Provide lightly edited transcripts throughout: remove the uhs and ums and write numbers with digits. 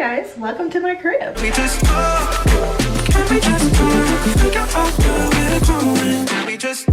Hi guys, welcome to my crib. We just talk. Can we just talk? Figure out where we're growing. Can we just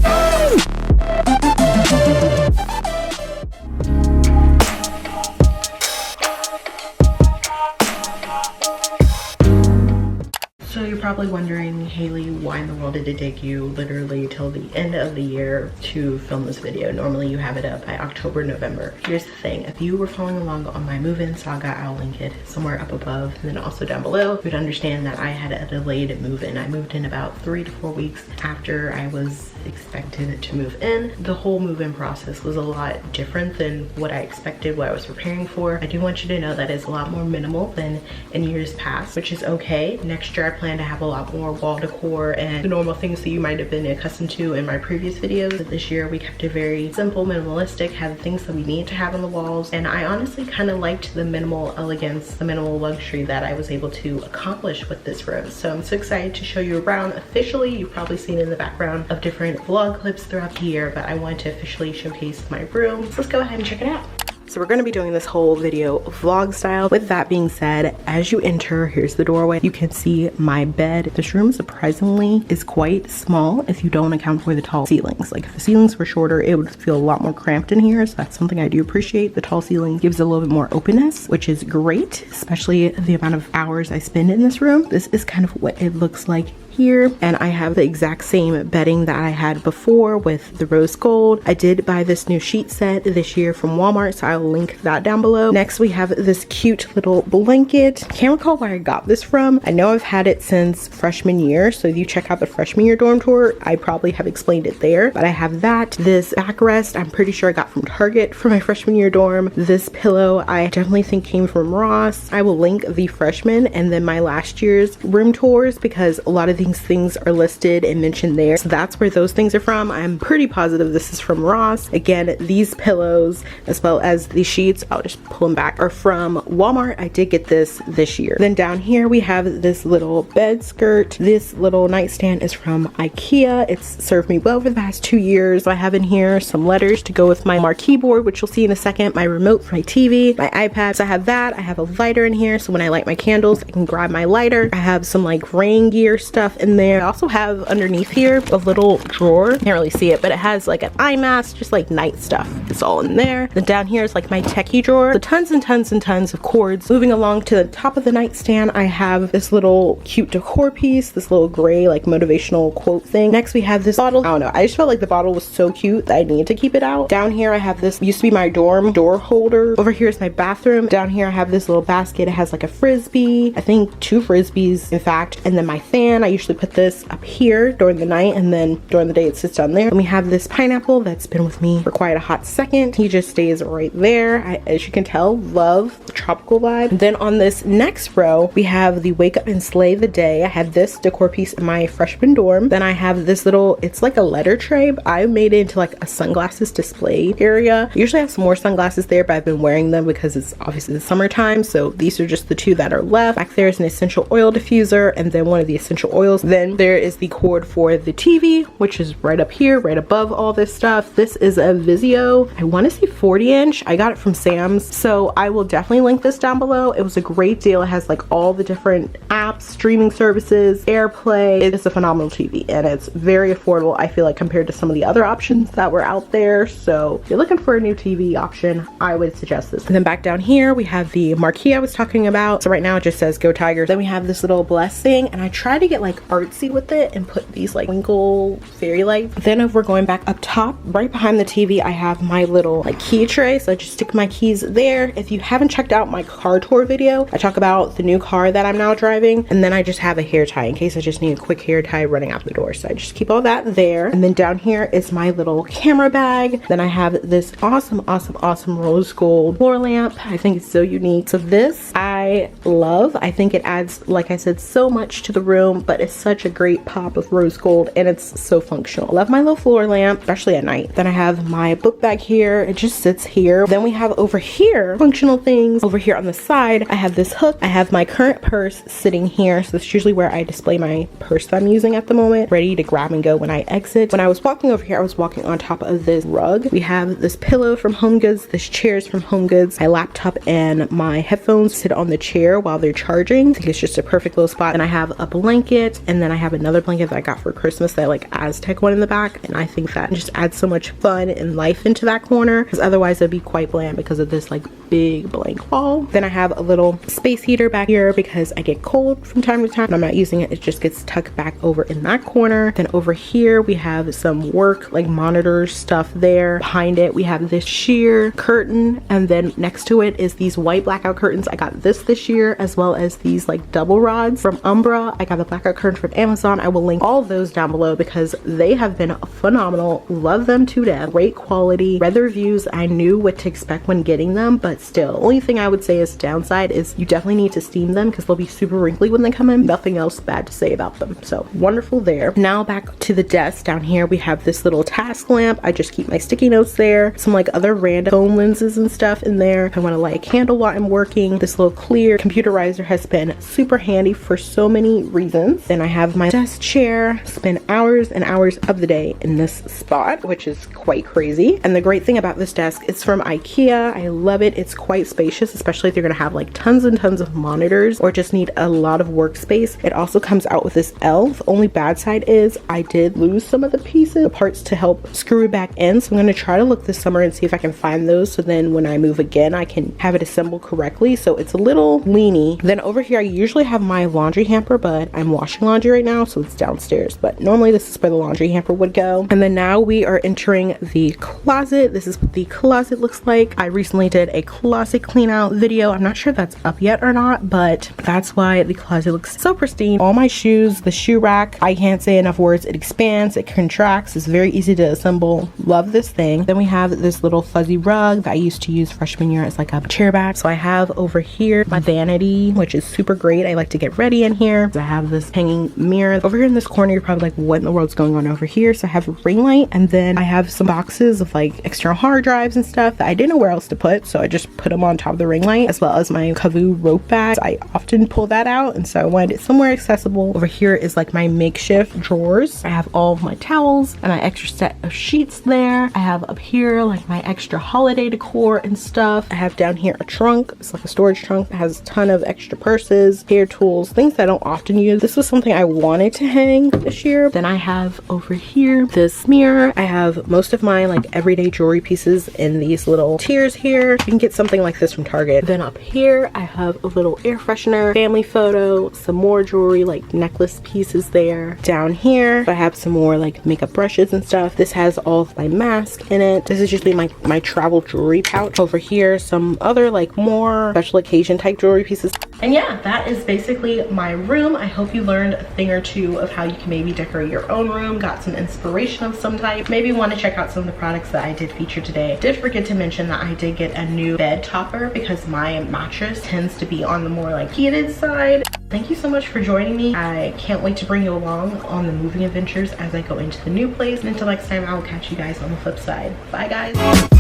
So you're probably wondering, Haley, why in the world did it take you literally till the end of the year to film this video? Normally you have it up by October, November. Here's the thing, if you were following along on my move-in saga, I'll link it somewhere up above and then also down below. You would understand that I had a delayed move-in. I moved in about 3 to 4 weeks after I was expected to move in. The whole move-in process was a lot different than what I expected, what I was preparing for. I do want you to know that it's a lot more minimal than in years past, which is okay. Next year I plan to have a lot more wall decor and the normal things that you might have been accustomed to in my previous videos. But this year we kept it very simple, minimalistic, had the things that we need to have on the walls, and I honestly kind of liked the minimal elegance, the minimal luxury that I was able to accomplish with this room. So I'm so excited to show you around officially. You've probably seen in the background of different vlog clips throughout the year, but I wanted to officially showcase my room. So let's go ahead and check it out. So we're going to be doing this whole video vlog style. With that being said, as you enter, here's the doorway. You can see my bed. This room surprisingly is quite small if you don't account for the tall ceilings. Like if the ceilings were shorter, it would feel a lot more cramped in here. So that's something I do appreciate. The tall ceiling gives it a little bit more openness, which is great, especially the amount of hours I spend in this room. This is kind of what it looks like here, and I have the exact same bedding that I had before with the rose gold. I did buy this new sheet set this year from Walmart, so I'll link that down below. Next we have this cute little blanket. Can't recall where I got this from. I know I've had it since freshman year, so if you check out the freshman year dorm tour, I probably have explained it there, but I have that. This backrest I'm pretty sure I got from Target for my freshman year dorm. This pillow I definitely think came from Ross. I will link the freshman and then my last year's room tours because a lot of these things are listed and mentioned there, so that's where those things are from. I'm pretty positive this is from Ross. Again, these pillows as well as the sheets, I'll just pull them back, are from Walmart. I did get this year. Then down here we have this little bed skirt. This little nightstand is from Ukiyo. It's served me well for the past 2 years. I have in here some letters to go with my marquee board, which you'll see in a second, my remote for my TV, my iPad. So I have that. I have a lighter in here, so when I light my candles I can grab my lighter. I have some like rain gear stuff in there. I also have underneath here a little drawer. Can't really see it, but it has like an eye mask, just like night stuff. It's all in there. Then down here is like my techie drawer. So tons and tons and tons of cords. Moving along to the top of the nightstand, I have this little cute decor piece, this little gray like motivational quote thing. Next we have this bottle. I don't know, I just felt like the bottle was so cute that I needed to keep it out. Down here I have this, used to be my dorm door holder. Over here is my bathroom. Down here I have this little basket. It has like a frisbee, I think 2 frisbees in fact, and then my fan. I usually put this up here during the night and then during the day it sits down there. And we have this pineapple that's been with me for quite a hot second. He just stays right there. As you can tell, love the tropical vibe. And then on this next row we have the wake up and slay the day. I have this decor piece in my freshman dorm. Then I have this little, it's like a letter tray, but I made it into like a sunglasses display area. I usually have some more sunglasses there, but I've been wearing them because it's obviously the summertime, so these are just the 2 that are left. Back there is an essential oil diffuser and then one of the essential oils. Then there is the cord for the TV, which is right up here, right above all this stuff. This is a Vizio, I want to say 40-inch. I got it from Sam's, so I will definitely link this down below. It was a great deal. It has like all the different apps, streaming services, AirPlay. It's a phenomenal TV and it's very affordable, I feel like, compared to some of the other options that were out there. So if you're looking for a new TV option, I would suggest this. And then back down here we have the marquee I was talking about. So right now it just says Go Tigers. Then we have this little blessing, and I try to get like artsy with it and put these like twinkle fairy lights. Then if we're going back up top, right behind the TV, I have my little like key tray, so I just stick my keys there. If you haven't checked out my car tour video, I talk about the new car that I'm now driving, and then I just have a hair tie in case I just need a quick hair tie running out the door. So I just keep all that there. And then down here is my little camera bag. Then I have this awesome rose gold floor lamp. I think it's so unique. So this I love. I think it adds, like I said, so much to the room, but it's such a great pop of rose gold and it's so functional. I love my little floor lamp, especially at night. Then I have my book bag here. It just sits here. Then we have over here functional things. Over here on the side, I have this hook. I have my current purse sitting here. So that's usually where I display my purse that I'm using at the moment, ready to grab and go when I exit. When I was walking over here, I was walking on top of this rug. We have this pillow from HomeGoods, this chair is from HomeGoods. My laptop and my headphones sit on the the chair while they're charging. I think it's just a perfect little spot. And I have a blanket, and then I have another blanket that I got for Christmas, that like Aztec one in the back, and I think that just adds so much fun and life into that corner, because otherwise it'd be quite bland because of this like big blank wall. Then I have a little space heater back here because I get cold from time to time. I'm not using it, it just gets tucked back over in that corner. Then over here we have some work like monitor stuff there. Behind it we have this sheer curtain, and then next to it is these white blackout curtains. I got this year, as well as these like double rods from Umbra. I got the blackout curtain from Amazon. I will link all of those down below because they have been phenomenal. Love them to death. Great quality. Read the reviews. I knew what to expect when getting them, but still, only thing I would say is downside is you definitely need to steam them because they'll be super wrinkly when they come in. Nothing else bad to say about them. So wonderful there. Now back to the desk. Down here we have this little task lamp. I just keep my sticky notes there. Some like other random phone lenses and stuff in there. I want to light a candle while I'm working. This little clear computerizer has been super handy for so many reasons. Then I have my desk chair. Spend hours and hours of the day in this spot, which is quite crazy. And the great thing about this desk, it's from IKEA. I love it. It's quite spacious, especially if you're gonna have like tons and tons of monitors or just need a lot of workspace. It also comes out with this L. The only bad side is I did lose some of the pieces, the parts to help screw it back in. So I'm gonna try to look this summer and see if I can find those, so then when I move again I can have it assembled correctly. So it's a little leany. Then over here I usually have my laundry hamper, but I'm washing laundry right now, so it's downstairs. But normally this is where the laundry hamper would go. And then now we are entering the closet. This is what the closet looks like. I recently did a closet clean out video. I'm not sure if that's up yet or not, but that's why the closet looks so pristine. All my shoes, the shoe rack, I can't say enough words. It expands, it contracts, it's very easy to assemble. Love this thing. Then we have this little fuzzy rug that I used to use freshman year as like a chair back. So I have over here my vanity, which is super great. I like to get ready in here. I have this hanging mirror. Over here in this corner, you're probably like, what in the world's going on over here? So I have a ring light, and then I have some boxes of like external hard drives and stuff that I didn't know where else to put, so I just put them on top of the ring light, as well as my Kavoo rope bag. I often pull that out, and so I wanted it somewhere accessible. Over here is like my makeshift drawers. I have all of my towels and my extra set of sheets there. I have up here like my extra holiday decor and stuff. I have down here a trunk. It's like a storage trunk that has a ton of extra purses, hair tools, things I don't often use. This was something I wanted to hang this year. Then I have over here this mirror. I have most of my like everyday jewelry pieces in these little tiers here. You can get something like this from Target. Then up here I have a little air freshener, family photo, some more jewelry like necklace pieces there. Down here I have some more like makeup brushes and stuff. This has all of my mask in it. This is usually my travel jewelry pouch. Over here some other like more special occasion type jewelry pieces. And yeah, that is basically my room. I hope you learned a thing or two of how you can maybe decorate your own room, got some inspiration of some type. Maybe want to check out some of the products that I did feature today. Did forget to mention that I did get a new bed topper because my mattress tends to be on the more like heated side. Thank you so much for joining me. I can't wait to bring you along on the moving adventures as I go into the new place. And until next time, I will catch you guys on the flip side. Bye guys.